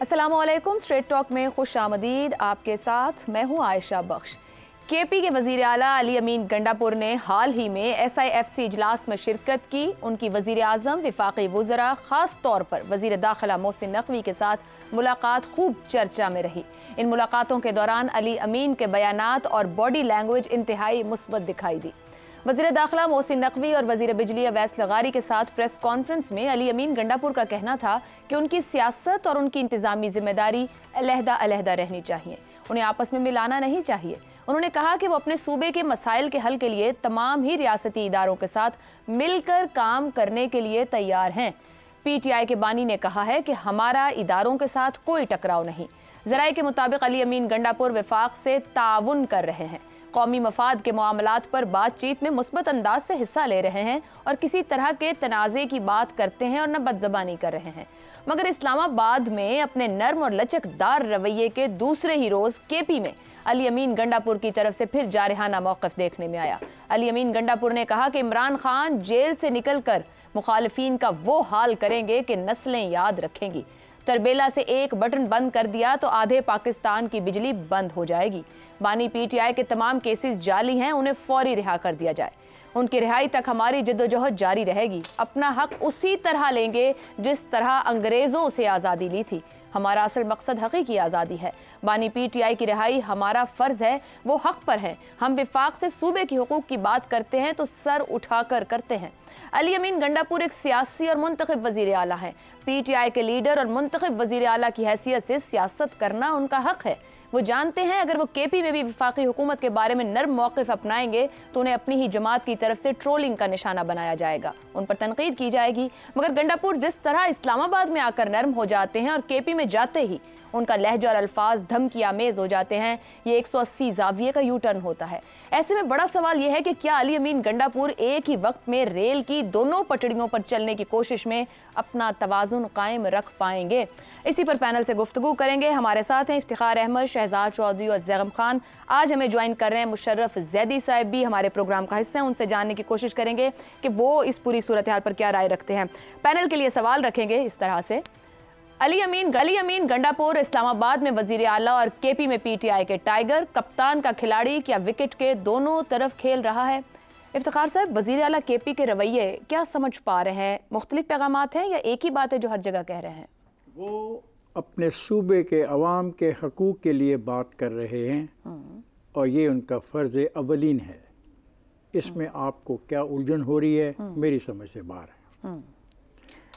अस्सलामुअलैकुम। Straight talk में खुश आमदीद। आपके साथ मैं हूं आयशा बख्श। केपी के वजीर आला अली अमीन गंडापुर ने हाल ही में SIFC इजलास में शिरकत की। उनकी वजीर आजम, विफाकी वज़रा, खास तौर पर वजीर दाखिला मोहसिन नकवी के साथ मुलाकात खूब चर्चा में रही। इन मुलाकातों के दौरान अली अमीन के बयानात और बॉडी लैंग्वेज इंतहाई मुस्बत दिखाई दी। वज़ीर दाखिला मोहसिन नकवी और वज़ीर बिजली अवैस लगारी के साथ प्रेस कॉन्फ्रेंस में अली अमीन गंडापुर का कहना था कि उनकी सियासत और उनकी इंतजामी जिम्मेदारी अलहदा अलहदा रहनी चाहिए, उन्हें आपस में मिलाना नहीं चाहिए। उन्होंने कहा कि वो अपने सूबे के मसाइल के हल के लिए तमाम ही रियासती इदारों के साथ मिलकर काम करने के लिए तैयार हैं। PTI के बानी ने कहा है कि हमारा इदारों के साथ कोई टकराव नहीं। ज़राए के मुताबिक अली अमीन गंडापुर विफाक से ताउन कर रहे हैं, कौमी मफाद के मामलात पर बातचीत में मुस्बत अंदाज से हिस्सा ले रहे हैं और किसी तरह के तनाज़े की बात करते हैं और न बदज़बानी कर रहे हैं। मगर इस्लामाबाद में अपने नर्म और लचकदार रवैये के दूसरे ही रोज़ KP में अली अमीन गंडापुर की तरफ से फिर जारहाना मौक़िफ़ देखने में आया। अली अमीन गंडापुर ने कहा कि इमरान खान जेल से निकल कर मुखालिफिन का वो हाल करेंगे कि नस्लें याद रखेंगी। तरबेला से एक बटन बंद कर दिया तो आधे पाकिस्तान की बिजली बंद हो जाएगी। बानी PTI के तमाम केसेस जाली हैं, उन्हें फौरी रिहा कर दिया जाए। उनकी रिहाई तक हमारी जद्दोजहद जारी रहेगी। अपना हक उसी तरह लेंगे जिस तरह अंग्रेज़ों से आज़ादी ली थी। हमारा असल मकसद हकीकी आज़ादी है। बानी PTI की रिहाई हमारा फ़र्ज़ है, वो हक पर है। हम विफाक से सूबे की हुकूक की बात करते हैं तो सर उठाकर करते हैं। अली अमीन गंडापुर एक सियासी और मुंतखब वज़ीर आला है। PTI के लीडर और मुंतखब वज़ीर आला की हैसियत से सियासत करना उनका हक है। वो जानते हैं अगर वो KP में भी विफाकी हुकूमत के बारे में नर्म मौक़िफ़ अपनाएंगे तो उन्हें अपनी ही जमात की तरफ से ट्रोलिंग का निशाना बनाया जाएगा, उन पर तनकीद की जाएगी। मगर गंडापुर जिस तरह इस्लामाबाद में आकर नर्म हो जाते हैं और KP में जाते ही उनका लहजा और अल्फाज धमकी आमेज हो जाते हैं, ये 180 ज़ाविये का यू टर्न होता है। ऐसे में बड़ा सवाल यह है कि क्या अली अमीन गंडापुर एक ही वक्त में रेल की दोनों पटड़ियों पर चलने की कोशिश में अपना तवाज़ुन कायम रख पाएंगे? इसी पर पैनल से गुफ्तगू करेंगे। हमारे साथ हैं इफ्तिखार अहमद, शहजाद चौधरी और जैगम खान। आज हमें ज्वाइन कर रहे हैं मुशर्रफ जैदी साहब, भी हमारे प्रोग्राम का हिस्सा हैं। उनसे जानने की कोशिश करेंगे कि वो इस पूरी सूरत हाल पर क्या राय रखते हैं। पैनल के लिए सवाल रखेंगे इस तरह से। अली अमीन गंडापुर इस्लामाबाद में वजीर आला और KP में PTI के टाइगर, कप्तान का खिलाड़ी क्या विकेट के दोनों तरफ खेल रहा है? इफ्तिखार साहब, वजीर आला KP के रवैये क्या समझ पा रहे हैं? मुख्तलिफ पैगामात हैं या एक ही बात है जो हर जगह कह रहे हैं? वो अपने सूबे के अवाम के हकूक़ के लिए बात कर रहे हैं और ये उनका फ़र्ज़ अवलीन है। इसमें आपको क्या उलझन हो रही है, मेरी समझ से बाहर है।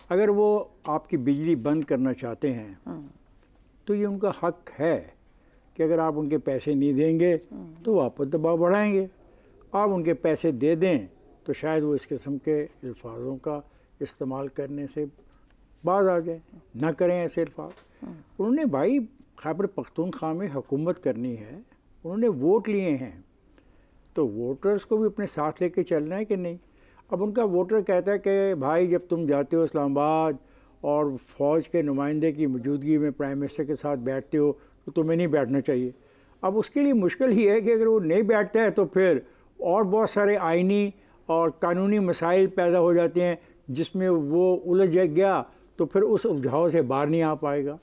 अगर वो आपकी बिजली बंद करना चाहते हैं तो ये उनका हक है कि अगर आप उनके पैसे नहीं देंगे तो वो आप पर दबाव बढ़ाएंगे। आप उनके पैसे दे दें तो शायद वो इस किस्म के अल्फाजों का इस्तेमाल करने से बाज आ जाए, ना करें ऐसे अल्फाज। उन्होंने भाई खैबर पख्तूनख्वा में हुकूमत करनी है, उन्होंने वोट लिए हैं तो वोटर्स को भी अपने साथ लेके चलना है कि नहीं। अब उनका वोटर कहता है कि भाई जब तुम जाते हो इस्लामाबाद और फ़ौज के नुमाइंदे की मौजूदगी में प्राइम मिनिस्टर के साथ बैठते हो तो तुम्हें नहीं बैठना चाहिए। अब उसके लिए मुश्किल ही है कि अगर वो नहीं बैठता है तो फिर और बहुत सारे आइनी और कानूनी मसाइल पैदा हो जाते हैं जिसमें वो उलझ गया तो फिर उस उलझाव से बाहर नहीं आ पाएगा।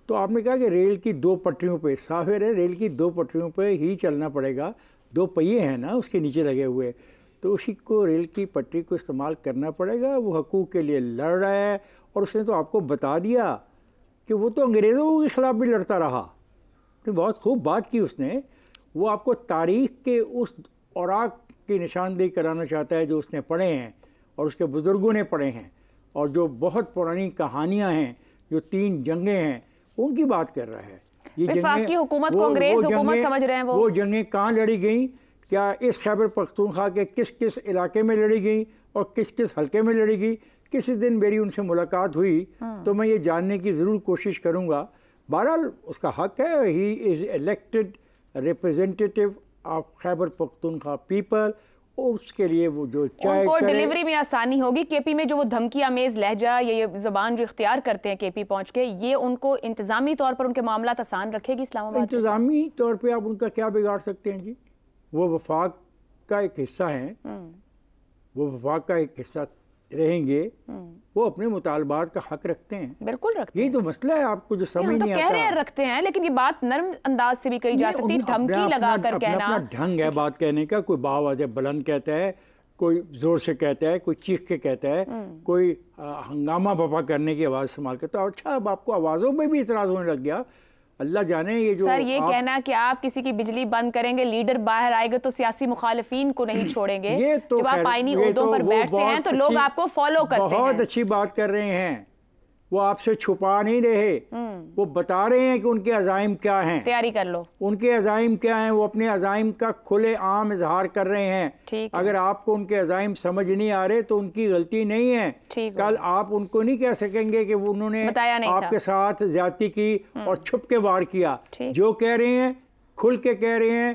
तो आपने कहा कि रेल की दो पटरियों पे, साफिर है रेल की दो पटरियों पे ही चलना पड़ेगा। दो पहिए हैं ना उसके नीचे लगे हुए, तो उसी को रेल की पटरी को इस्तेमाल करना पड़ेगा। वो हकूक़ के लिए लड़ रहा है और उसने तो आपको बता दिया कि वो तो अंग्रेज़ों के ख़िलाफ़ भी लड़ता रहा। तो बहुत खूब बात की उसने। वो आपको तारीख़ के उस औराक की निशानदेही कराना चाहता है जो उसने पढ़े हैं और उसके बुज़ुर्गों ने पढ़े हैं और जो बहुत पुरानी कहानियाँ हैं, जो 3 जंगें हैं, उनकी बात कर रहा है। ये वफाकी हुकूमत को अंग्रेज़ हुकूमत समझ रहे हैं। वो जंगें कहाँ लड़ी गई, क्या इस खैबर पख्तूनख्वा के किस किस इलाके में लड़ी गई और किस किस हल्के में लड़ी गई। किसी दिन मेरी उनसे मुलाकात हुई तो मैं ये जानने की ज़रूर कोशिश करूँगा। बहरहाल उसका हक है, he is elected representative of Khyber Pakhtunkhwa people. उसके लिए वो जो चाहे उनको डिलीवरी में आसानी होगी। KP में जो वो धमकी आमेज लहजा, ये ज़बान जो इख्तियार करते हैं KP पहुँच के, ये उनको इंतज़ामी तौर पर उनके मामला आसान रखेगी इस्लामाबाद? इंतज़ामी तौर पर आप उनका क्या बिगाड़ सकते हैं जी? वो वफाक का एक हिस्सा हैं, वो वफाक का एक हिस्सा रहेंगे वो अपने मुतालबात का हक रखते हैं। बिल्कुल रखते यही हैं। तो मसला है, आपको जो समझ नहीं आता। कह रहे हैं रखते हैं, लेकिन ये बात नर्म अंदाज से भी कही जा सकती है, धमकी लगाकर कहना। अपना ढंग है बात कहने का। कोई बावजह बुलंद कहता है, कोई जोर से कहता है, कोई चीख के कहता है, कोई हंगामा बपा करने की आवाज़ इस्तेमाल करता है। अच्छा, अब आपको आवाज़ों में भी इतराज़ होने लग गया। अल्लाह जाने ये जो सर ये कहना कि आप किसी की बिजली बंद करेंगे, लीडर बाहर आएगा तो सियासी मुखालिफिन को नहीं छोड़ेंगे। ये तो जब आप आईनी ओहदों पर बैठते हैं तो लोग आपको फॉलो करते हैं। बहुत अच्छी बात कर रहे हैं, वो आपसे छुपा नहीं रहे, वो बता रहे हैं कि उनके अज़ाइम क्या हैं। तैयारी कर लो, उनके अज़ाइम क्या हैं, वो अपने अज़ाइम का खुले आम इजहार कर रहे हैं। अगर आपको उनके अज़ाइम समझ नहीं आ रहे तो उनकी गलती नहीं है। कल आप उनको नहीं कह सकेंगे कि वो उन्होंने आपके साथ ज्यादती की और छुप के वार किया। जो कह रहे हैं खुल के कह रहे हैं,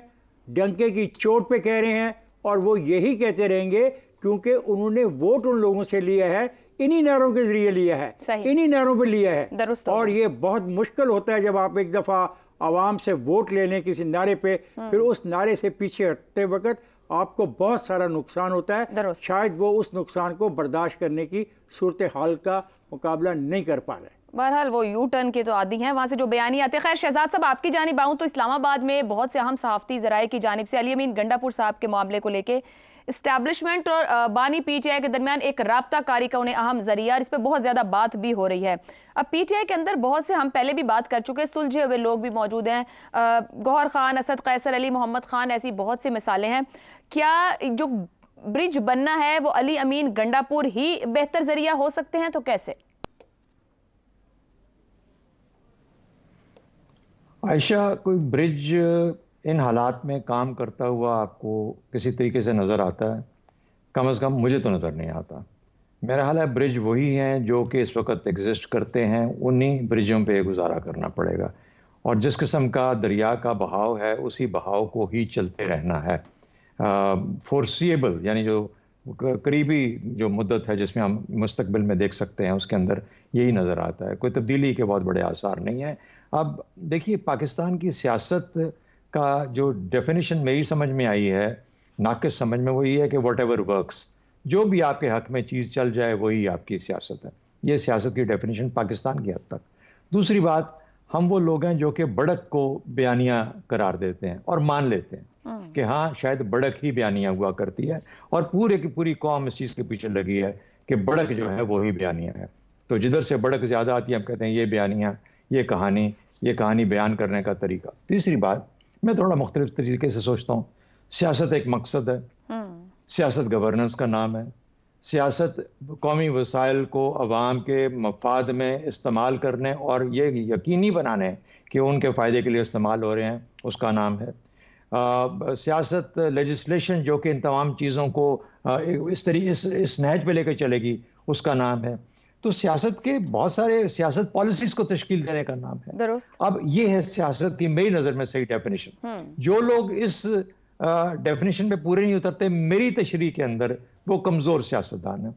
डंके की चोट पे कह रहे हैं, और वो यही कहते रहेंगे क्योंकि उन्होंने वोट उन लोगों से लिया है, इन्हीं नारों के जरिए लिया है, इन्हीं नारों पे लिया है। और ये बहुत मुश्किल होता है जब आप एक दफ़ा आवाम से वोट ले लें किसी नारे पे, फिर उस नारे से पीछे हटते वक्त आपको बहुत सारा नुकसान होता है। शायद वो उस नुकसान को बर्दाश्त करने की सूरत हाल का मुकाबला नहीं कर पा रहे। बहरहाल वो यू टर्न के तो आदी हैं, वहाँ से जो बयानी आते हैं। खैर शहजाद साहब, आपकी जानिब आऊँ तो इस्लामाबाद में बहुत से अहम सहाफ़ती ज़राए की जानिब से अली अमीन गंडापुर साहब के मामले को लेके इस्टेब्लिशमेंट और बानी पीटीआई के दरमियान एक राब्ता कारी का उन्हें अहम जरिया, इस पर बहुत ज़्यादा बात भी हो रही है। अब पीटीआई के अंदर बहुत से, हम पहले भी बात कर चुके हैं, सुलझे हुए लोग भी मौजूद हैं। गौहर खान, असद कैसर अली, मोहम्मद खान, ऐसी बहुत सी मिसालें हैं। क्या जो ब्रिज बनना है वो अली अमीन गंडापुर ही बेहतर जरिया हो सकते हैं, तो कैसे? आयशा, कोई ब्रिज इन हालात में काम करता हुआ आपको किसी तरीके से नज़र आता है? कम से कम मुझे तो नज़र नहीं आता। मेरा हाल है ब्रिज वही हैं जो कि इस वक्त एग्जिस्ट करते हैं, उन्हीं ब्रिजों पे गुजारा करना पड़ेगा, और जिस किस्म का दरिया का बहाव है उसी बहाव को ही चलते रहना है। फोर्सिएबल यानी जो करीबी जो मुद्दत है जिसमें हम मुस्तकबिल में देख सकते हैं, उसके अंदर यही नज़र आता है। कोई तब्दीली के बहुत बड़े आसार नहीं है। अब देखिए, पाकिस्तान की सियासत का जो डेफिनेशन मेरी समझ में आई है, नाक़िस समझ में, वो ये है कि वॉट एवर वर्क्स, जो भी आपके हक में चीज़ चल जाए वही आपकी सियासत है। ये सियासत की डेफिनेशन पाकिस्तान की हद तक। दूसरी बात, हम वो लोग हैं जो कि बढ़क को बयानिया करार देते हैं और मान लेते हैं कि हाँ शायद बढ़क ही बयानिया हुआ करती है, और पूरे की पूरी कौम इस चीज़ के पीछे लगी है कि बढ़क जो है वही बयानिया है। तो जिधर से बढ़क ज़्यादा आती है हम कहते हैं ये बयानिया, ये कहानी बयान करने का तरीका। तीसरी बात, मैं थोड़ा मुख्तलिफ तरीके से सोचता हूँ। सियासत एक मकसद है, सियासत गवर्नेंस का नाम है, सियासत कौमी वसाइल को अवाम के मफाद में इस्तेमाल करने और ये यकीनी बनाने कि उनके फ़ायदे के लिए इस्तेमाल हो रहे हैं, उसका नाम है। सियासत लेजिस्लेशन जो कि इन तमाम चीज़ों को इस नहज पे लेकर चलेगी, उसका नाम है। तो सियासत के बहुत सारे सियासत पॉलिसीज को तश्कील देने का नाम है। अब ये है सियासत की मेरी नज़र में सही डेफिनेशन। जो लोग इस डेफिनेशन पे पूरे नहीं उतरते मेरी तशरीह के अंदर, वो कमज़ोर सियासतदान है।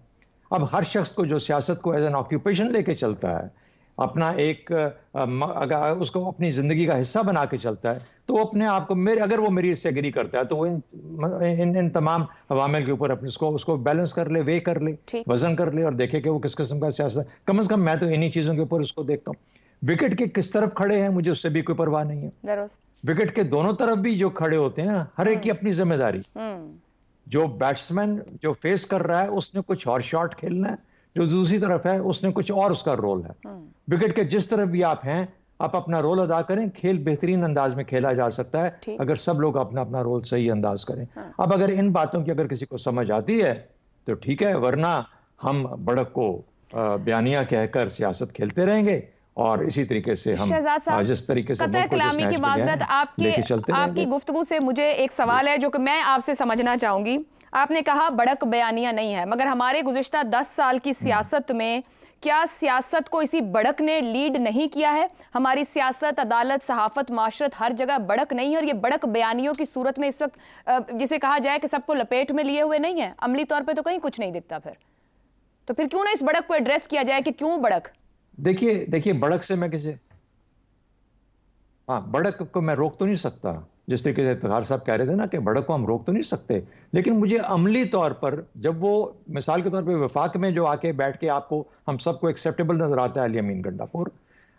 अब हर शख्स को जो सियासत को एज एन ऑक्यूपेशन लेके चलता है, अपना एक अगर उसको अपनी ज़िंदगी का हिस्सा बना के चलता है, तो वो अपने आप को अगर वो मेरी इससे एग्री करता है तो वो इन तमाम अवामिल के ऊपर अपने उसको बैलेंस कर ले, वे कर ले, वजन कर ले और देखे कि वो किस किस्म का सियासत। कम से कम मैं तो इन्हीं चीज़ों के ऊपर उसको देखता हूँ। विकेट के किस तरफ खड़े हैं मुझे उससे भी कोई परवाह नहीं है। विकेट के दोनों तरफ भी जो खड़े होते हैं, हर एक की अपनी जिम्मेदारी। जो बैट्समैन जो फेस कर रहा है उसने कुछ और शॉट खेलना है, जो दूसरी तरफ है उसने कुछ और उसका रोल है। विकेट के जिस तरफ भी आप हैं, आप अपना रोल अदा करें। खेल बेहतरीन अंदाज में खेला जा सकता है अगर सब लोग अपना अपना रोल सही अंदाज करें। अब अगर इन बातों की अगर किसी को समझ आती है तो ठीक है, वरना हम बढ़क को बयानिया कहकर सियासत खेलते रहेंगे और इसी तरीके से हम जिस तरीके से कलामी की माजरत आपकी गुफ्तगू से मुझे एक सवाल है जो कि मैं आपसे समझना चाहूंगी। आपने कहा बढ़क बयानिया नहीं है, मगर हमारे गुज़िश्ता 10 साल की सियासत में क्या सियासत को इसी बढ़क ने लीड नहीं किया है? हमारी सियासत, अदालत, सहाफत, माशरत हर जगह बढ़क नहीं है, और ये बढ़क बयानियों की सूरत में इस वक्त जिसे कहा जाए कि सबको लपेट में लिए हुए नहीं है, अमली तौर पे तो कहीं कुछ नहीं दिखता। तो फिर क्यों ना इस बढ़क को एड्रेस किया जाए कि क्यों बढ़क? देखिए बढ़क से मैं बढ़क को मैं रोक तो नहीं सकता, जिस तरीके से इफ्तिखार साहब कह रहे थे ना कि भड़क को हम रोक तो नहीं सकते, लेकिन मुझे अमली तौर पर जब वो मिसाल के तौर पर वफाक में जो आके बैठ के आपको हम सबको एक्सेप्टेबल नजर आता है अली अमीन गंडापुर,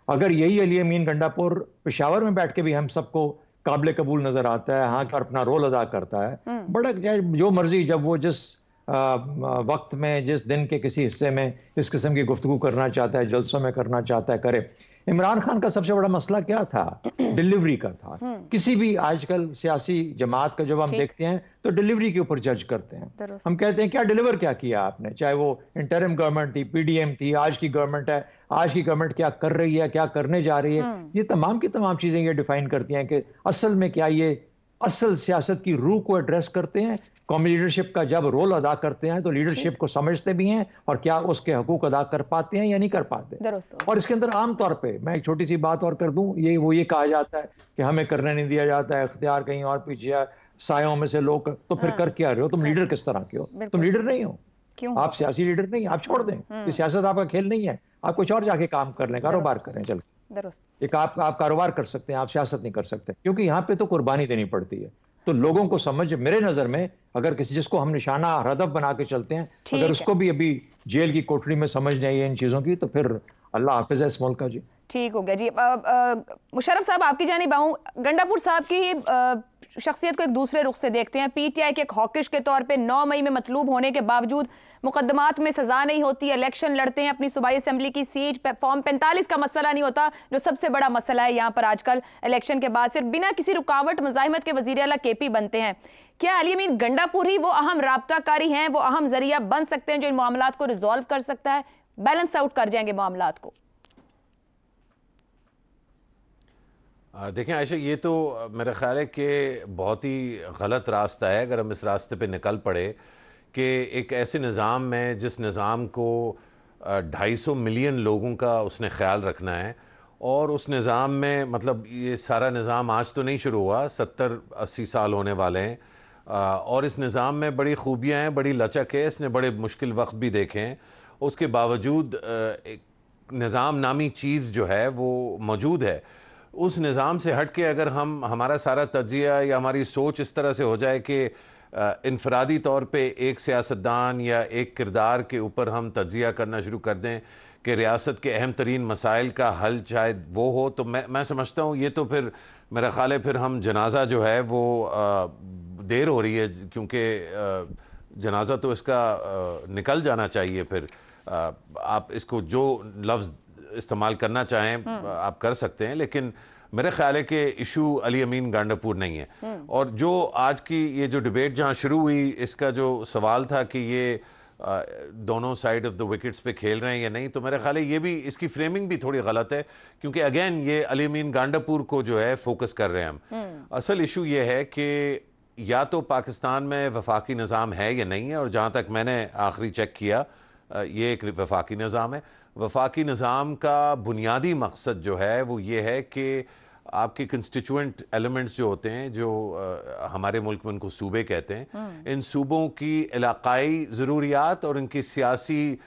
अगर यही अली अमीन गंडापुर पेशावर में बैठ के भी हम सबको काबिल कबूल नजर आता है, हाँ, और अपना रोल अदा करता है, भड़क जो मर्जी जब वो जिस वक्त में जिस दिन के किसी हिस्से में इस किस्म की गुफ्तगू करना चाहता है, जलसों में करना चाहता है, करे। इमरान खान का सबसे बड़ा मसला क्या था? डिलीवरी का था। किसी भी आजकल सियासी जमात का जब हम देखते हैं तो डिलीवरी के ऊपर जज करते हैं। हम कहते हैं क्या डिलीवर क्या किया आपने, चाहे वो इंटरिम गवर्नमेंट थी, पीडीएम थी, आज की गवर्नमेंट है, आज की गवर्नमेंट क्या कर रही है, क्या करने जा रही है, ये तमाम की तमाम चीजें ये डिफाइन करती हैं कि असल में क्या ये असल सियासत की रूह को एड्रेस करते हैं। कौमी लीडरशिप का जब रोल अदा करते हैं तो लीडरशिप को समझते भी हैं और क्या उसके हकूक अदा कर पाते हैं या नहीं कर पाते। और इसके अंदर आमतौर पे मैं एक छोटी सी बात और कर दूं, ये कहा जाता है कि हमें करने नहीं दिया जाता है, इख्तियार कहीं और पीछे है, सायों में से लोग, तो फिर कर क्या रहे हो? तुम लीडर किस तरह के हो? तुम लीडर नहीं हो, क्यों? आप सियासी लीडर नहीं, आप छोड़ दें, ये सियासत आपका खेल नहीं है, आप कुछ और जाके काम कर लें, कारोबार करें। चल एक आप कारोबार कर सकते हैं, आप सियासत नहीं कर सकते, क्योंकि यहाँ पे तो कुर्बानी देनी पड़ती है। तो लोगों को समझ, मेरे नजर में अगर किसी जिसको हम निशाना हदफ बना के चलते हैं, अगर उसको भी अभी जेल की कोठरी में समझ नहीं है इन चीजों की, तो फिर अल्लाह हाफिज है इस मुल्क का। जी ठीक हो गया जी। मुशर्रफ साहब आपकी जानिब आऊं, गंडापुर साहब की शख्सियत को एक दूसरे रुख से देखते हैं। पीटीआई के एक हॉकिश के तौर पे 9 मई में मतलूब होने के बावजूद मुकदमात में सजा नहीं होती, इलेक्शन लड़ते हैं, अपनी सूबाई असेंबली की सीट, फॉर्म 45 का मसला नहीं होता जो सबसे बड़ा मसला है यहाँ पर आजकल। इलेक्शन के बाद सिर्फ बिना किसी रुकावट मुजाहिमत के वजीर आला केपी बनते हैं। क्या अली अमीन गंडापुर ही वो अहम राब्ताकारी हैं, वो अहम जरिया बन सकते हैं जो इन मामलात को रिजॉल्व कर सकता है, बैलेंस आउट कर जाएंगे मामलात को? देखें आयशा, ये तो मेरा ख्याल है कि बहुत ही गलत रास्ता है अगर हम इस रास्ते पे निकल पड़े कि एक ऐसे निज़ाम में जिस निज़ाम को 250 मिलियन लोगों का उसने ख्याल रखना है, और उस निज़ाम में मतलब ये सारा निज़ाम आज तो नहीं शुरू हुआ, 70-80 साल होने वाले हैं, और इस निज़ाम में बड़ी खूबियाँ हैं, बड़ी लचक है, इसने बड़े मुश्किल वक्त भी देखे हैं, उसके बावजूद एक निज़ाम नामी चीज़ जो है वो मौजूद है। उस निज़ाम से हट के अगर हमारा सारा तज्जिया या हमारी सोच इस तरह से हो जाए कि इनफरादी तौर पे एक सियासतदान या एक किरदार के ऊपर हम तज्जिया करना शुरू कर दें कि रियासत के अहम तरीन मसाइल का हल शायद वो हो, तो मैं समझता हूँ ये तो फिर मेरा ख्याल है फिर हम जनाजा जो है वो देर हो रही है, क्योंकि जनाजा तो इसका निकल जाना चाहिए। फिर आप इसको जो लफ्ज़ इस्तेमाल करना चाहें आप कर सकते हैं, लेकिन मेरे ख्याल है कि इशू अली अमीन गंडापुर नहीं है। और जो आज की ये जो डिबेट जहाँ शुरू हुई, इसका जो सवाल था कि ये दोनों साइड ऑफ द विकेट्स पे खेल रहे हैं या नहीं, तो मेरा ख्याल है ये भी, इसकी फ्रेमिंग भी थोड़ी गलत है, क्योंकि अगेन ये अली अमीन गंडापुर को जो है फोकस कर रहे हैं हम। असल इशू ये है कि या तो पाकिस्तान में वफाकी निज़ाम है या नहीं है, और जहाँ तक मैंने आखिरी चेक किया ये एक वफाकी निज़ाम है। वफाकी निज़ाम का बुनियादी मकसद जो है वो ये है कि आपके कंस्टिट्यूएंट एलिमेंट्स जो होते हैं, जो हमारे मुल्क में उनको सूबे कहते हैं, इन सूबों की इलाकाई ज़रूरियात और इनकी सियासी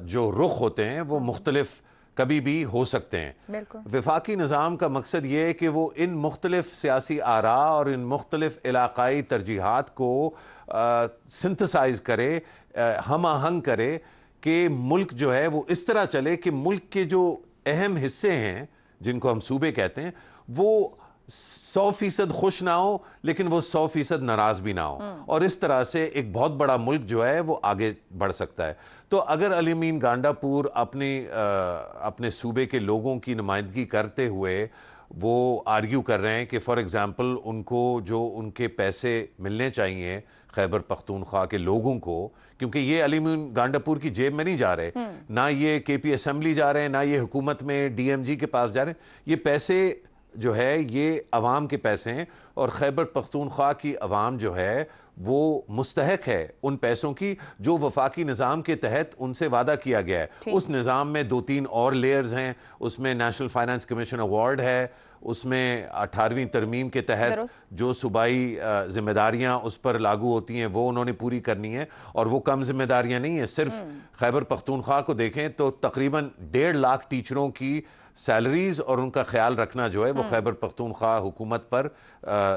जो रुख होते हैं वो मुख्तलिफ कभी भी हो सकते हैं। वफाकी निज़ाम का मकसद ये है कि वो इन मुख्तलिफ सियासी आरा और इन मुख्तलिफ इलाकाई तरजीहात को सिंथेसाइज करे, हम आहंग करे कि मुल्क जो है वो इस तरह चले कि मुल्क के जो अहम हिस्से हैं जिनको हम सूबे कहते हैं वो 100% खुश ना हो, लेकिन वो 100% नाराज भी ना हो, और इस तरह से एक बहुत बड़ा मुल्क जो है वो आगे बढ़ सकता है। तो अगर अली अमीन गंडापुर अपने सूबे के लोगों की नुमाइंदगी करते हुए वो आर्ग्यू कर रहे हैं कि फॉर एग्जांपल उनको जो उनके पैसे मिलने चाहिए खैबर पख्तूनख्वा के लोगों को, क्योंकि ये अली अमीन गंडापुर की जेब में नहीं जा रहे, ना ये केपी असेंबली जा रहे हैं, ना ये हुकूमत में डीएमजी के पास जा रहे हैं, ये पैसे जो है ये अवाम के पैसे हैं, और खैबर पख्तूनख्वा की अवाम जो है वो मुस्तहक है उन पैसों की जो वफाकी निज़ाम के तहत उनसे वादा किया गया है। उस निज़ाम में 2-3 और लेयर्स हैं, उसमें नेशनल फाइनेंस कमीशन अवार्ड है, उसमें 18वीं तरमीम के तहत जो सूबाई जिम्मेदारियां उस पर लागू होती हैं वो उन्होंने पूरी करनी है, और वो कम जिम्मेदारियां नहीं है। सिर्फ खैबर पख्तूनख्वा को देखें तो तकरीबन 1.5 लाख टीचरों की सैलरीज और उनका ख्याल रखना जो है वो खैबर पख्तूनख्वा हुकूमत पर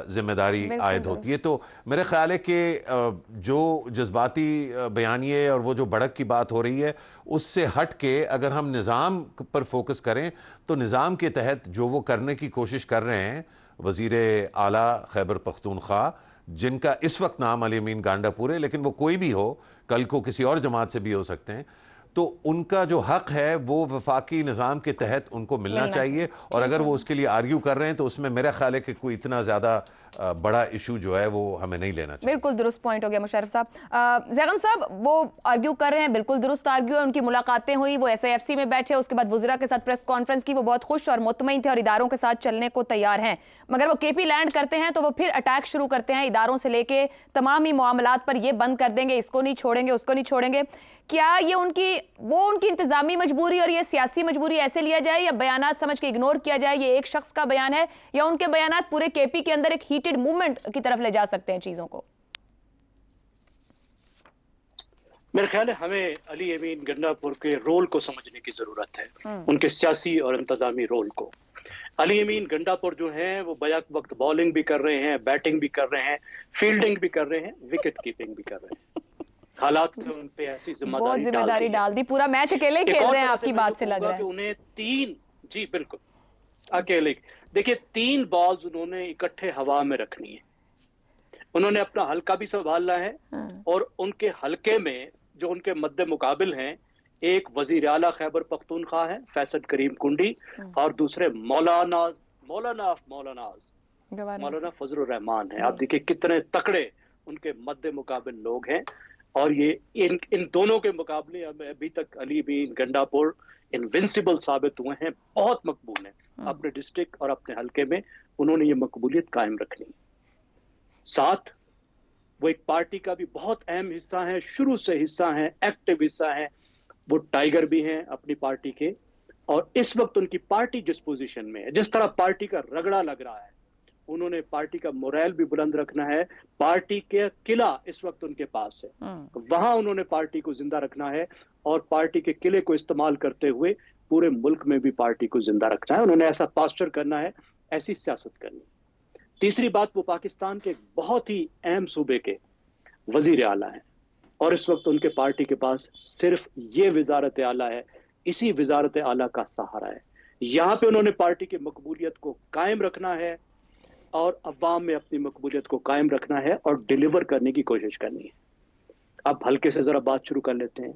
जिम्मेदारी आयद होती है। तो मेरे ख्याल है कि जो जज्बाती बयानिए और वो जो भड़क की बात हो रही है उससे हट के अगर हम निज़ाम पर फोकस करें तो निज़ाम के तहत जो वो करने की कोशिश कर रहे हैं वज़ीर आला खैबर पख्तूनख्वा, जिनका इस वक्त नाम अली अमीन गांडापुर है, लेकिन वो कोई भी हो, कल को किसी और जमात से भी हो सकते हैं, तो उनका जो हक है वो वफाकी निज़ाम के तहत उनको मिलना चाहिए। और अगर वो उसके लिए आर्ग्यू कर रहे हैं तो उसमें मेरा ख्याल है कि कोई इतना ज़्यादा बड़ा इशू जो है वो हमें नहीं लेना चाहिए। बिल्कुल दुरुस्त पॉइंट हो गया मुशर्रफ साहब। ज़ैगम साहब, वो आर्ग्यू कर रहे हैं, बिल्कुल दुरुस्त आर्ग्यू है। उनकी मुलाकातें हुई, वो SIFC में बैठे, उसके बाद वज़ीरा के साथ प्रेस कॉन्फ्रेंस की, वो बहुत खुश और मुतमईन थे और इदारों के साथ चलने को तैयार हैं। मगर वो KP लैंड करते हैं तो वो फिर अटैक शुरू करते हैं इदारों से लेके तमाम ही मामलात पर, ये बंद कर देंगे, इसको नहीं छोड़ेंगे, उसको नहीं छोड़ेंगे। क्या ये उनकी इंतजामी मजबूरी और ये सियासी मजबूरी ऐसे लिया जाए या बयानात समझ के इग्नोर किया जाए, ये एक शख्स का बयान है, या उनके बयानात पूरे KP के अंदर एक हीटेड मूवमेंट की तरफ ले जा सकते हैं चीजों को? मेरे ख्याल है हमें अली अमीन गंडापुर के रोल को समझने की जरूरत है, उनके सियासी और इंतजामी रोल को। अली अमीन गंडापुर जो हैं वो बैक वक्त बॉलिंग भी कर रहे हैं, बैटिंग भी कर रहे हैं, फील्डिंग भी कर रहे हैं, विकेट कीपिंग भी कर रहे हैं। हालात ने उन पे ऐसी जिम्मेदारी डाल दी, पूरा मैच अकेले खेल रहे हैं। आपकी बात से लग रहा है उन्हें 3, जी बिल्कुल अकेले, देखिए 3 बॉल्स उन्होंने इकट्ठे हवा में रखनी है। उन्होंने अपना हल्का भी संभालना है और उनके हल्के में जो उनके मद्दे मुकाबिल हैं, एक वजीर आला खैबर पख्तूनख्वा है फैसल करीम कुंडी, और दूसरे मौलाना फजलुर रहमान है। आप देखिए कितने तकड़े उनके मद्दे मुकाबिल लोग हैं, और ये इन दोनों के मुकाबले अभी तक अली अमीन गंडापुर इनविंसिबल साबित हुए हैं, बहुत मकबूल हैं अपने डिस्ट्रिक्ट और अपने हल्के में। उन्होंने ये मकबूलियत कायम रखनी। साथ वो एक पार्टी का भी बहुत अहम हिस्सा है, शुरू से हिस्सा है, एक्टिव हिस्सा है। वो टाइगर भी हैं अपनी पार्टी के, और इस वक्त उनकी पार्टी जिस पोजीशन में है, जिस तरह पार्टी का रगड़ा लग रहा है, उन्होंने पार्टी का मोरल भी बुलंद रखना है। पार्टी के किला इस वक्त उनके पास है, वहां उन्होंने पार्टी को जिंदा रखना है, और पार्टी के किले को इस्तेमाल करते हुए पूरे मुल्क में भी पार्टी को जिंदा रखना है। उन्होंने ऐसा पास्चर करना है, ऐसी सियासत करनी। तीसरी बात, वो पाकिस्तान के बहुत ही अहम सूबे के वजीर आला है, और इस वक्त उनके पार्टी के पास सिर्फ ये वजारत आला है, इसी वजारत आला का सहारा है। यहाँ पे उन्होंने पार्टी की मकबूलियत को कायम रखना है और अवाम में अपनी मकबूलियत को कायम रखना है और डिलीवर करने की कोशिश करनी है। अब हल्के से जरा बात शुरू कर लेते हैं।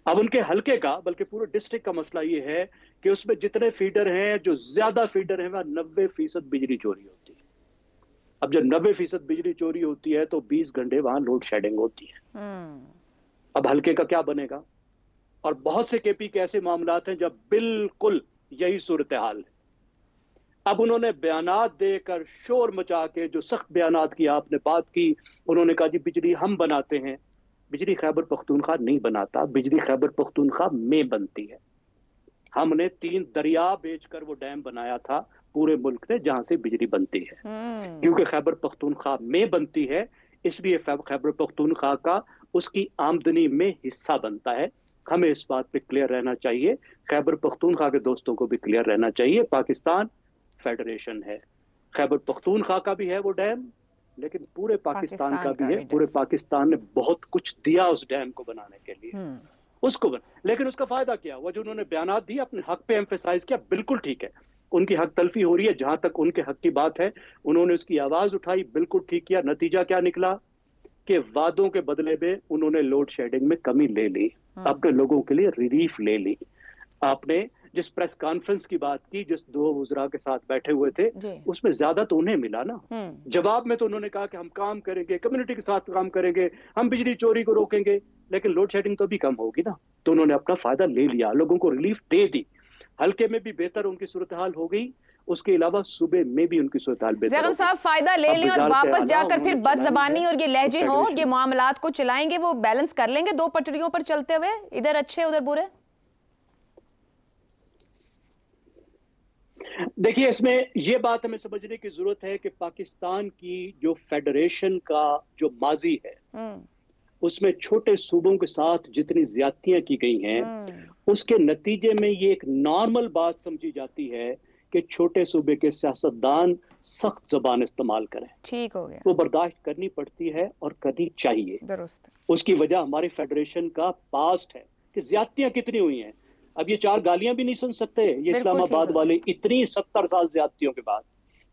अब उनके हल्के का, बल्कि पूरे डिस्ट्रिक्ट का मसला ये है कि उसमें जितने फीडर हैं, जो ज्यादा फीडर हैं, वह 90% बिजली चोरी होती है। अब जब 90% बिजली चोरी होती है तो 20 घंटे वहां लोड शेडिंग होती है। अब हल्के का क्या बनेगा? और बहुत से KP के ऐसे मामलात हैं जब बिल्कुल यही सूरत हाल है। अब उन्होंने बयानात देकर शोर मचा के, जो सख्त बयानात की आपने बात की, उन्होंने कहा जी बिजली हम बनाते हैं। बिजली खैबर पख्तूनख्वा नहीं बनाता, बिजली खैबर पख्तूनख्वा में बनती है। हमने 3 दरिया बेचकर वो डैम बनाया था पूरे मुल्क में जहां से बिजली बनती है, क्योंकि खैबर पख्तूनख्वा में बनती है, इसलिए खैबर पख्तूनख्वा का उसकी आमदनी में हिस्सा बनता है। हमें इस बात पे क्लियर रहना चाहिए, खैबर पख्तूनख्वा के दोस्तों को भी क्लियर रहना चाहिए। पाकिस्तान फेडरेशन है, खैबर पख्तूनख्वा का भी है वो डैम, लेकिन पूरे पाकिस्तान का भी है। पूरे पाकिस्तान ने बहुत कुछ दिया उस डैम को बनाने के लिए, उसको लेकिन उसका फायदा क्या हुआ? जो उन्होंने बयानात दिए, अपने हक पे एम्फेसाइज किया, बिल्कुल ठीक है, उनकी हक तलफी हो रही है, जहां तक उनके हक की बात है उन्होंने उसकी आवाज उठाई, बिल्कुल ठीक किया। नतीजा क्या निकला कि वादों के बदले में उन्होंने लोड शेडिंग में कमी ले ली, अपने लोगों के लिए रिलीफ ले ली। आपने जिस प्रेस कॉन्फ्रेंस की बात की, जिस 2 वज़रा के साथ बैठे हुए थे, उसमें ज्यादा तो उन्हें मिला ना। जवाब में तो उन्होंने कहा कि हम काम करेंगे, कम्युनिटी के साथ काम करेंगे, हम बिजली चोरी को रोकेंगे, लेकिन लोड शेडिंग तो भी कम होगी ना। तो उन्होंने अपना फायदा ले लिया, लोगों को रिलीफ दे दी, हल्के में भी बेहतर उनकी सूरत हाल हो गई, उसके अलावा सूबे में भी उनकी सूरत हाल बेहतर। ज़ैगम साहब, फायदा ले लें और वापस जाकर फिर बदजबानी और ये लहजे हो, ये मामलात को चलाएंगे, वो बैलेंस कर लेंगे 2 पटरियों पर चलते हुए, इधर अच्छे उधर बुरे? देखिए, इसमें ये बात हमें समझने की जरूरत है कि पाकिस्तान की जो फेडरेशन का जो माजी है उसमें छोटे सूबों के साथ जितनी ज्यादतियां की गई हैं उसके नतीजे में ये एक नॉर्मल बात समझी जाती है कि छोटे सूबे के सियासतदान सख्त जबान इस्तेमाल करें। ठीक हो गया। वो बर्दाश्त करनी पड़ती है और करनी चाहिए। दुरुस्त। उसकी वजह हमारे फेडरेशन का पास्ट है कि ज्यादतियां कितनी हुई हैं। अब ये 4 गालियां भी नहीं सुन सकते ये इस्लामाबाद वाले इतनी 70 साल ज्यादतियों के बाद।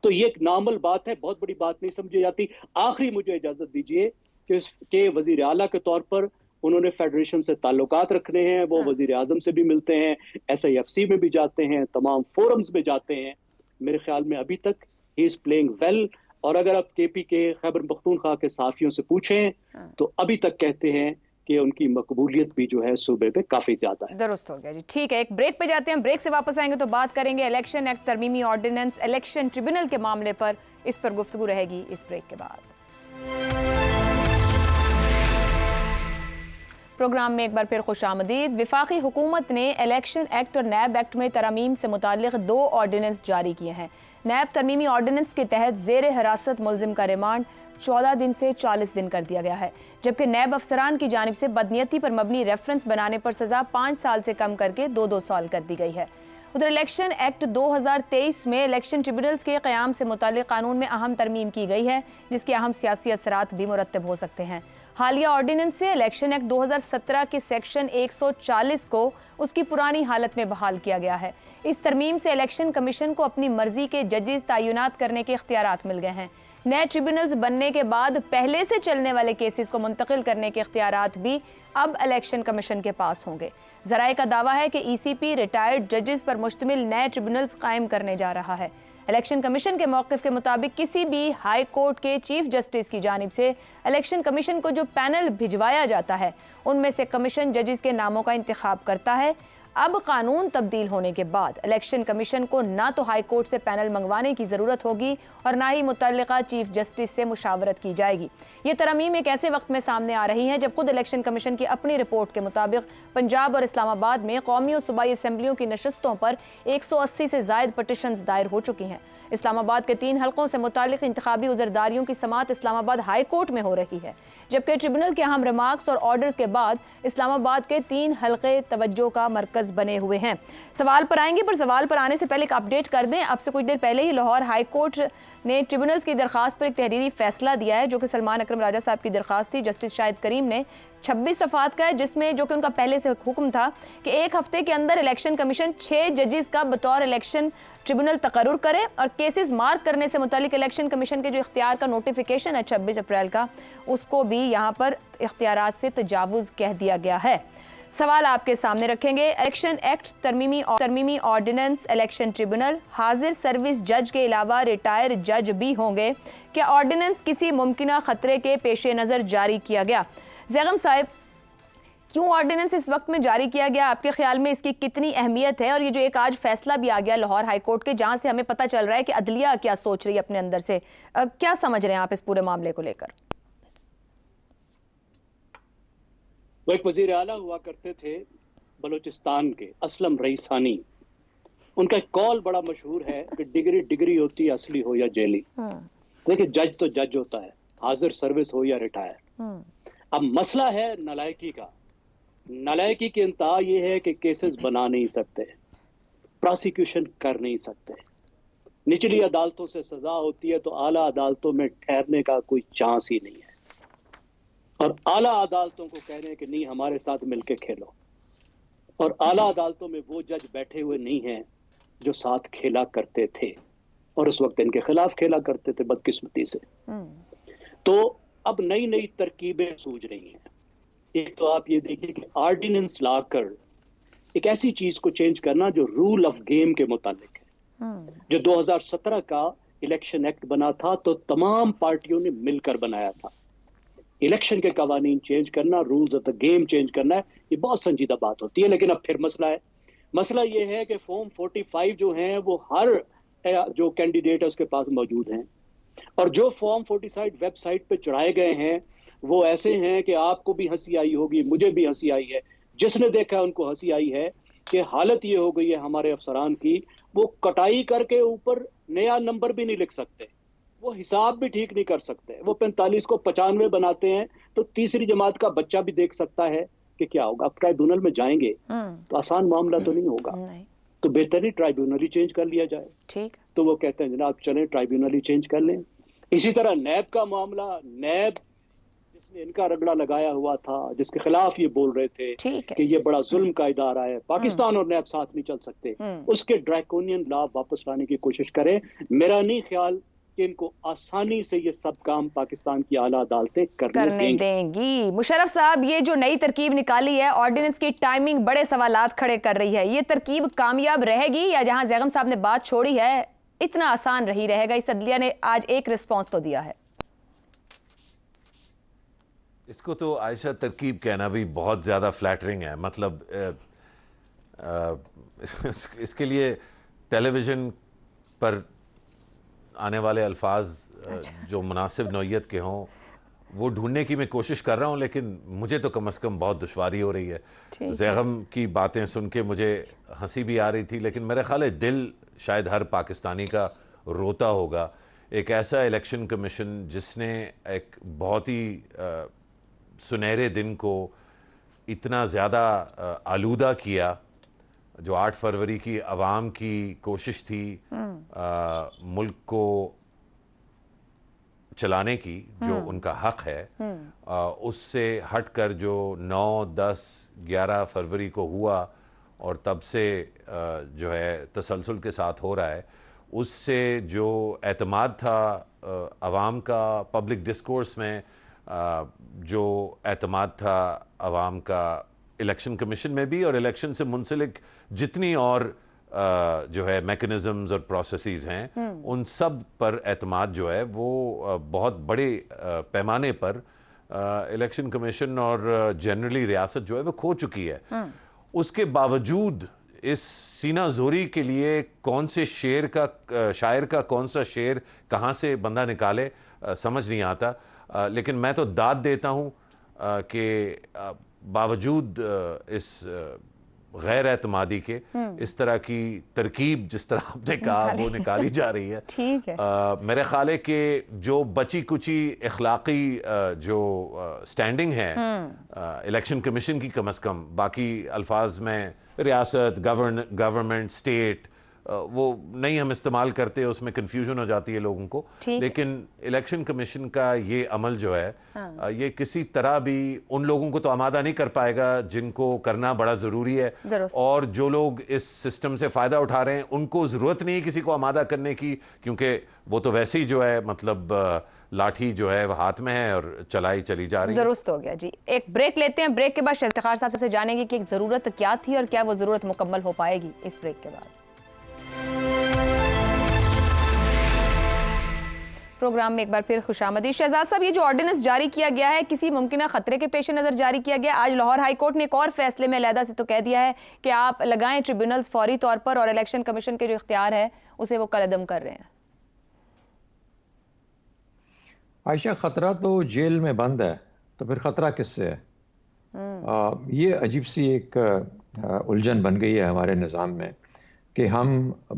तो ये एक नॉर्मल बात है, बहुत बड़ी बात नहीं समझी जाती। आखिरी मुझे इजाजत दीजिए कि वजीर आला के तौर पर उन्होंने फेडरेशन से ताल्लुकात रखने हैं, वो वजीर आजम से भी मिलते हैं, SIFC में भी जाते हैं, तमाम फोरम्स में जाते हैं। मेरे ख्याल में अभी तक ही इज प्लेइंग वेल। और अगर आप KP के खैबर पख्तूनख्वा के सहाफियों से पूछें तो अभी तक कहते हैं कि उनकी मकबूलियत भी जो है सूबे पे काफी ज्यादा है। दुरुस्त हो गया जी। ठीक है, एक ब्रेक पे जाते हैं। ब्रेक से वापस आएंगे तो बात करेंगे इलेक्शन एक्ट तरमीमी ऑर्डिनेंस इलेक्शन ट्रिब्यूनल के मामले पर। इस पर गुफ्तगू रहेगी इस ब्रेक के बाद। प्रोग्राम में एक बार फिर खुशामदीद। विफाकी हुकूमत ने इलेक्शन एक्ट और नैब एक्ट में तरमीम से मुताल्लिक 2 ऑर्डिनेंस जारी किए हैं। नैब तरमीमी ऑर्डिनेंस के तहत जेर हिरासत मुलजिम का रिमांड 14 दिन से 40 दिन कर दिया गया है, जबकि नैब अफसरान की जानिब से बदनीयती पर मबनी रेफरेंस बनाने पर सजा 5 साल से कम करके 2-2 साल कर दी गई है। उधर इलेक्शन एक्ट 2023 में इलेक्शन ट्रिब्यूनल्स के क़याम से मुताल्लिक कानून में अहम तरमीम की गई है, जिसके अहम सियासी असरात भी मुरत्तब हो सकते हैं। हालिया ऑर्डिनेंस से इलेक्शन एक्ट 2017 के सेक्शन 140 को उसकी पुरानी हालत में बहाल किया गया है। इस तरमीम से इलेक्शन कमीशन को अपनी मर्जी के जजेस तयनात करने के इख्तियारात मिल गए हैं। नए ट्रिब्यूनल्स बनने के बाद पहले से चलने वाले केसेस को मुंतकिल करने के इख्तियारात भी अब इलेक्शन कमीशन के पास होंगे। जराए का दावा है कि ECP रिटायर्ड जजेस पर मुश्तमिल नए ट्रिब्यूनल्स कायम करने जा रहा है। इलेक्शन कमीशन के मौक़िफ़ के मुताबिक किसी भी हाई कोर्ट के चीफ जस्टिस की जानिब से इलेक्शन कमीशन को जो पैनल भिजवाया जाता है उनमें से कमीशन जजेस के नामों का इंतखाब करता है। अब कानून तब्दील होने के बाद इलेक्शन कमीशन को ना तो हाई कोर्ट से पैनल मंगवाने की ज़रूरत होगी और ना ही मुतल्लिका चीफ जस्टिस से मुशावरत की जाएगी। ये तरमीम एक ऐसे वक्त में सामने आ रही है जब खुद इलेक्शन कमीशन की अपनी रिपोर्ट के मुताबिक पंजाब और इस्लामाबाद में कौमी और सूबाई असम्बलियों की नशस्तों पर 180 से ज़ायद पटिशन्स दायर हो चुकी हैं। इस्लामाबाद के 3 हलकों से मुतालिक इंतखाबी उज़रदारियों की समाअत इस्लामाबाद हाई कोर्ट में हो रही है, जबकि ट्रिब्यूनल के अहम रिमार्क्स और ऑर्डर्स के बाद इस्लामाबाद के 3 हलके तवज्जो का मरकज बने हुए हैं। सवाल पर आएंगे, पर सवाल पर आने से पहले एक अपडेट कर दें। अब से कुछ देर पहले ही लाहौर हाई कोर्ट ने ट्रिब्यूनल्स की दरखास्त पर एक तहरीरी फैसला दिया है, जो कि सलमान अकरम राजा साहब की दरखास्त थी। जस्टिस शाहिद करीम ने 26 सफ़ात का है, जिसमें जो कि उनका पहले से हुक्म था कि 1 हफ्ते के अंदर इलेक्शन कमीशन 6 जजेस का बतौर इलेक्शन ट्रिब्यूनल तकर्रुर करे और केसेस मार्क करने से मुतालिक इलेक्शन कमीशन के जो इख्तियार का नोटिफिकेशन है 26 अप्रैल का, उसको भी यहाँ पर इख्तियारात से तजावुज़ कह दिया गया है। सवाल आपके सामने रखेंगे। इलेक्शन एक्ट तरमीमी ऑर्डिनेंस इलेक्शन ट्रिब्यूनल हाजिर सर्विस जज के अलावा रिटायर जज भी होंगे। क्या ऑर्डिनेंस किसी मुमकिन खतरे के पेश नज़र जारी किया गया? ज़ैगम साहब, क्यों ऑर्डिनेंस इस वक्त में जारी किया गया? आपके ख्याल में इसकी कितनी अहमियत है? और ये जो एक आज फैसला भी आ गया लाहौर हाई कोर्ट के, जहां से हमें पता चल रहा है कि अदलिया क्या सोच रही है अपने अंदर से, क्या समझ रहे हैं आप इस पूरे मामले को लेकर? वो एक वजीर आला हुआ करते थे बलूचिस्तान के, असलम रईसानी। उनका एक कॉल बड़ा मशहूर है कि डिग्री डिग्री होती है, असली हो या जेली। देखिए, जज तो जज होता है, हाजिर सर्विस हो या रिटायर। अब मसला है नालायकी का। नालायकी की इंतहा ये है कि केसेस बना नहीं सकते, प्रोसिक्यूशन कर नहीं सकते। निचली अदालतों से सजा होती है तो आला अदालतों में ठहरने का कोई चांस ही नहीं है। और आला अदालतों को कह रहे हैं कि नहीं, हमारे साथ मिलके खेलो। और आला अदालतों में वो जज बैठे हुए नहीं हैं जो साथ खेला करते थे और उस वक्त इनके खिलाफ खेला करते थे, बदकिस्मती से। तो अब नई नई तरकीबें सूझ रही हैं। एक तो आप ये देखिए कि ऑर्डिनेंस लाकर एक ऐसी चीज को चेंज करना जो रूल ऑफ गेम के मुतालिक है। जो 2017 का इलेक्शन एक्ट बना था तो तमाम पार्टियों ने मिलकर बनाया था। इलेक्शन के कवानीन चेंज करना, rules of the game change करना, ये बहुत संजीदा बात होती है। लेकिन अब फिर मसला है। मसला ये है कि फॉर्म 45 जो हैं वो हर जो कैंडिडेट है उसके पास मौजूद हैं, और जो फॉर्म 45 वेबसाइट पे चढ़ाए गए हैं वो ऐसे हैं कि आपको भी हंसी आई होगी, मुझे भी हंसी आई है। जिसने देखा उनको हंसी आई है कि हालत ये हो गई है हमारे अफसरान की, वो कटाई करके ऊपर नया नंबर भी नहीं लिख सकते, वो हिसाब भी ठीक नहीं कर सकते, वो 45 को 95 बनाते हैं, तो तीसरी जमात का बच्चा भी देख सकता है कि क्या होगा। अब ट्राइब्यूनल में जाएंगे तो आसान मामला तो नहीं होगा, तो बेहतर ही ट्राइब्यूनल ही चेंज कर लिया जाए। ठीक। तो वो कहते हैं जनाब चलें ट्राइब्यूनल ही चेंज कर लें। इसी तरह नैब का मामला, नैब जिसने इनका रगड़ा लगाया हुआ था, जिसके खिलाफ ये बोल रहे थे कि ये बड़ा जुल्म का इदारा है, पाकिस्तान और नैब साथ नहीं चल सकते, उसके ड्रैकोनियन लॉ वापस लाने की कोशिश करें। मेरा नहीं ख्याल कि इनको आसानी से ये सब काम पाकिस्तान की आला अदालतें करने देंगी। मुशर्रफ साहब, ये जो नई तरकीब निकाली है, ऑर्डिनेंस की टाइमिंग बड़े सवालात खड़े कर रही है। ये तरकीब कामयाब रहेगी या जहां जैगम साहब ने बात छोड़ी है इतना आसान रही रहेगा? इस अदलिया ने आज एक रिस्पॉन्स तो दिया है। इसको तो आयशा तरकीब कहना भी बहुत ज़्यादा फ्लैटरिंग है। मतलब इसके लिए टेलीविज़न पर आने वाले अल्फाज जो मुनासिब नौइयत के हों वो ढूंढने की मैं कोशिश कर रहा हूं, लेकिन मुझे तो कम से कम बहुत दुश्वारी हो रही है। ज़ैगम की बातें सुन के मुझे हंसी भी आ रही थी, लेकिन मेरा ख्याल है दिल शायद हर पाकिस्तानी का रोता होगा। एक ऐसा इलेक्शन कमीशन जिसने एक बहुत ही सुनहरे दिन को इतना ज़्यादा आलूदा किया, जो 8 फरवरी की आवाम की कोशिश थी मुल्क को चलाने की, जो उनका हक है, उससे हटकर जो 9, 10, 11 फरवरी को हुआ और तब से जो है तसलसल के साथ हो रहा है, उससे जो एतमाद था आवाम का पब्लिक डिस्कोर्स में, जो एतमाद था आवाम का इलेक्शन कमीशन में भी, और इलेक्शन से मुंसलिक जितनी और जो है मैकेनिज़म्स और प्रोसेसेस हैं, उन सब पर एतमाद जो है वो बहुत बड़े पैमाने पर इलेक्शन कमीशन और जनरली रियासत जो है वो खो चुकी है। उसके बावजूद इस सीना जोरी के लिए कौन से शायर का कौन सा शेर कहाँ से बंदा निकाले समझ नहीं आता। लेकिन मैं तो दाद देता हूँ कि बावजूद इस गैर एतमादी के इस तरह की तरकीब जिस तरह आपने कहा वो निकाली जा रही है। ठीक है। मेरे ख्याल है कि जो बची कुची इखलाकी जो स्टैंडिंग है इलेक्शन कमीशन की, कम से कम बाकी अल्फाज में रियासत, गवर्नमेंट, स्टेट वो नहीं हम इस्तेमाल करते, उसमें कंफ्यूजन हो जाती है लोगों को। लेकिन इलेक्शन कमीशन का ये अमल जो है ये किसी तरह भी उन लोगों को तो आमादा नहीं कर पाएगा जिनको करना बड़ा ज़रूरी है, और जो लोग इस सिस्टम से फ़ायदा उठा रहे हैं उनको ज़रूरत नहीं है किसी को आमादा करने की, क्योंकि वो तो वैसे ही जो है मतलब लाठी जो है वो हाथ में है और चलाई चली जा रही है। दुरुस्त हो गया जी। एक ब्रेक लेते हैं, ब्रेक के बाद इफ्तिखार साहब से जानेंगे कि एक ज़रूरत क्या थी और क्या वो ज़रूरत मुकम्मल हो पाएगी इस ब्रेक के बाद। प्रोग्राम में एक बार फिर खुशामदीद। शहजाद साहब, ये जो ऑर्डिनेंस जारी किया गया है किसी मुमकिन खतरे के पेश नज़र जारी किया गया। आज लाहौर हाई कोर्ट ने एक और फैसले में अलहदा से तो कह दिया है कि आप लगाएं ट्रिब्यूनल्स फौरी तौर पर, और इलेक्शन कमीशन के जो इख्तियार है उसे वो कलअदम कर रहे हैं। आयशा, खतरा तो जेल में बंद है तो फिर खतरा किससे है? ये अजीब सी एक उलझन बन गई है हमारे निज़ाम में कि हम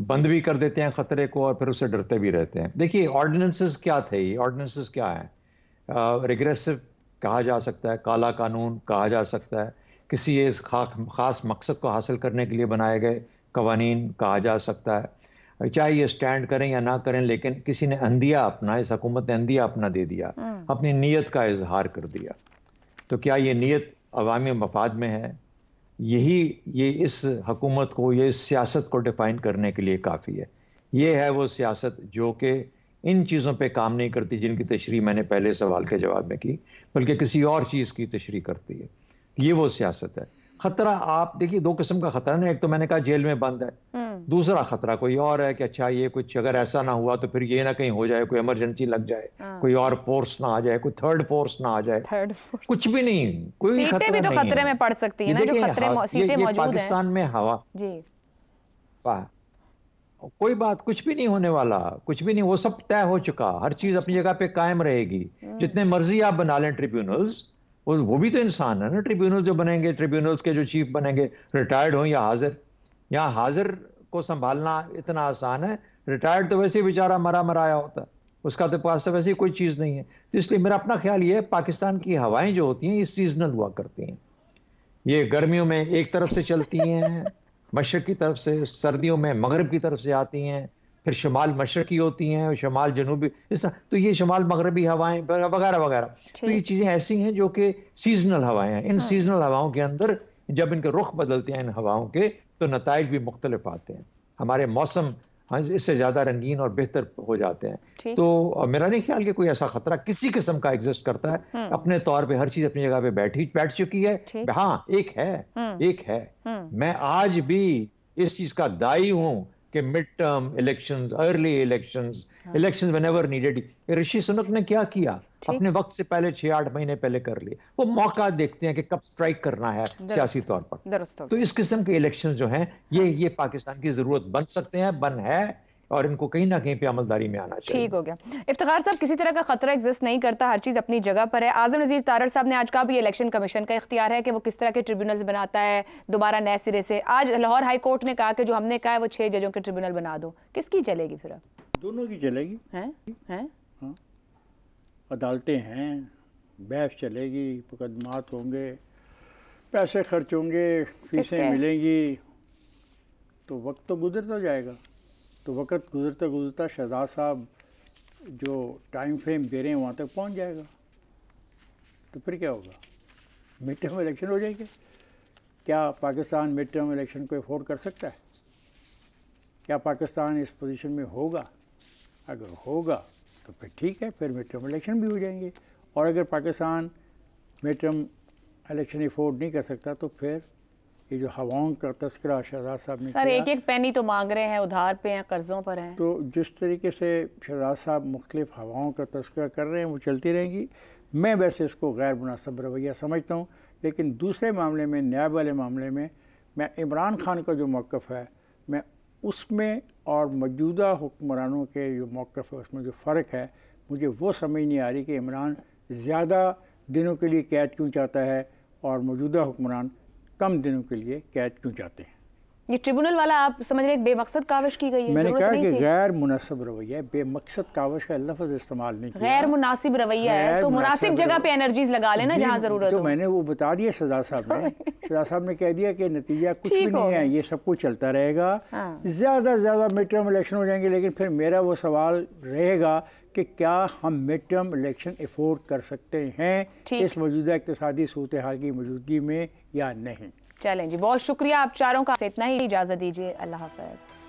बंद भी कर देते हैं ख़तरे को और फिर उससे डरते भी रहते हैं। देखिए, ऑर्डिनेंसेस क्या थे? ये ऑर्डिनेंसेस क्या है? रिग्रेसिव कहा जा सकता है, काला कानून कहा जा सकता है, किसी एक ख़ास मकसद को हासिल करने के लिए बनाए गए कवानीन कहा जा सकता है। चाहे ये स्टैंड करें या ना करें, लेकिन किसी ने अंदिया अपना, इस हुकूमत ने अंदिया अपना दे दिया, अपनी नीयत का इजहार कर दिया। तो क्या ये नीयत अवामी मफाद में है? ये इस हुकूमत को, ये इस सियासत को डिफ़ाइन करने के लिए काफ़ी है। ये है वो सियासत जो कि इन चीज़ों पे काम नहीं करती जिनकी तशरीह मैंने पहले सवाल के जवाब में की, बल्कि किसी और चीज़ की तशरीह करती है। ये वो सियासत है। खतरा, आप देखिए, दो किस्म का खतरा ना, एक तो मैंने कहा जेल में बंद है, दूसरा खतरा कोई और है कि अच्छा ये कुछ अगर ऐसा ना हुआ तो फिर ये ना कहीं हो जाए, कोई इमरजेंसी लग जाए, कोई और फोर्स ना आ जाए, कोई थर्ड फोर्स ना आ जाए। कुछ भी नहीं, कोई खतरा भी तो खतरे में पड़ सकती है ना, जो खतरे सीटें मौजूद हैं पाकिस्तान में। हवा जी, कोई बात, कुछ भी नहीं होने वाला, कुछ भी नहीं, वो सब तय हो चुका, हर चीज अपनी जगह पे कायम रहेगी। जितने मर्जी आप बना लें ट्रिब्यूनल्स, वो भी तो इंसान है ना। ट्रिब्यूनल जो बनेंगे, ट्रिब्यूनल्स के जो चीफ बनेंगे, रिटायर्ड हो या हाजिर, यहाँ हाजिर को संभालना इतना आसान है, रिटायर्ड तो वैसे ही बेचारा मरा मराया होता है, उसका तो पास तो वैसे ही कोई चीज़ नहीं है। तो इसलिए मेरा अपना ख्याल ये है, पाकिस्तान की हवाएं जो होती हैं ये सीजनल हुआ करती हैं। ये गर्मियों में एक तरफ से चलती हैं मशरक की तरफ से, सर्दियों में मगरब की तरफ से आती हैं, फिर शमाल मशरकी होती हैं, शमाल जनूबी, इस तो ये शमाल मगरबी हवाएं वगैरह वगैरह। तो ये चीज़ें ऐसी हैं जो कि सीजनल हवाएं हैं। इन सीजनल हवाओं के अंदर जब इनके रुख बदलते हैं इन हवाओं के, तो नताइज भी मुख्तलिफ आते हैं। हमारे मौसम इससे ज़्यादा रंगीन और बेहतर हो जाते हैं। तो मेरा नहीं ख्याल कि कोई ऐसा खतरा किसी किस्म का एग्जिस्ट करता है। अपने तौर पे हर चीज़ अपनी जगह पे बैठ चुकी है। हाँ, एक है मैं आज भी इस चीज़ का दाई हूँ कि mid term elections, early elections whenever needed. Rishi Sunak ने क्या किया, अपने वक्त से पहले 6-8 महीने पहले कर लिए। वो मौका देखते हैं कि कब स्ट्राइक करना है सियासी तौर पर। तो इस किस्म के इलेक्शंस जो हैं ये पाकिस्तान की जरूरत बन सकते हैं, बन है, और इनको कहीं ना कहीं पे अमलदारी में आना चाहिए। ठीक हो गया। इफ्तिखार साहब, किसी तरह का खतरा एग्जिस्ट नहीं करता, हर चीज़ अपनी जगह पर है। आज़म नज़ीर तारड़ साहब ने आज कहा भी इलेक्शन कमीशन का इख्तियार है कि वो किस तरह के ट्रिब्यूनल्स बनाता है दोबारा नए सिरे से। आज लाहौर हाई कोर्ट ने कहा कि जो हमने कहा है वो 6 जजों के ट्रिब्यूनल बना दो। किसकी चलेगी फिर? अब दोनों की चलेगी। हैं हाँ, अदालतें हैं, बहस चलेगी, मुकदमात होंगे, पैसे खर्च होंगे, फीसें मिलेंगी, तो वक्त तो गुजरता जाएगा। तो वक्त गुजरता गुजरता शहजाद साहब जो टाइम फ्रेम दे रहे हैं वहाँ तक पहुँच जाएगा। तो फिर क्या होगा? मिड टर्म इलेक्शन हो जाएंगे। क्या पाकिस्तान मिड टर्म इलेक्शन को अफोर्ड कर सकता है? क्या पाकिस्तान इस पोजीशन में होगा? अगर होगा तो फिर ठीक है, फिर मिड टर्म इलेक्शन भी हो जाएंगे। और अगर Pakistan mid term election afford नहीं कर सकता तो फिर ये जो हवाओं का तस्करा शहजाद साहब ने सर एक पैनी तो मांग रहे हैं, उधार पे हैं, कर्जों पर हैं। तो जिस तरीके से शहजाद साहब मुख्तलिफ हवाओं का तस्करा कर रहे हैं वो चलती रहेंगी। मैं वैसे इसको गैर मुनासिब रवैया समझता हूँ, लेकिन दूसरे मामले में, न्याय वाले मामले में, मैं इमरान खान का जो मौक़िफ़ है मैं उसमें और मौजूदा हुक्मरानों के जो मौक़िफ़ है उसमें जो फ़र्क है, मुझे वो समझ नहीं आ रही कि इमरान ज़्यादा दिनों के लिए कैद क्यों चाहता है और मौजूदा हुक्मरान कम दिनों के लिए कैद क्यों चाहते हैं। ये ट्रिब्यूनल वाला आप समझ रहे हैं बेमकसद काविश की गई है? मैंने कहा कि गैर मुनासिब रवैया है, बेमकसद काविश का लफ्ज़ इस्तेमाल नहीं किया। गैर मुनासिब रवैया है तो मुनासिब जगह पे एनर्जीज लगा लेना जहाँ ज़रूरत हो। तो मैंने वो बता दिया शहजाद साहब ने। शहजाद साहब ने कह दिया कि नतीजा कुछ भी नहीं है, ये सब कुछ चलता रहेगा। ज़्यादा से ज़्यादा मिड टर्म इलेक्शन हो जाएंगे, लेकिन फिर मेरा वो सवाल रहेगा कि क्या हम मिड टर्म इलेक्शन अफोर्ड कर सकते हैं इस मौजूदा इक़्तिसादी सूरत हाल की मौजूदगी में या नहीं। चलें जी, बहुत शुक्रिया आप चारों का। इतना ही इजाज़त दीजिए। अल्लाह हाफ़िज़।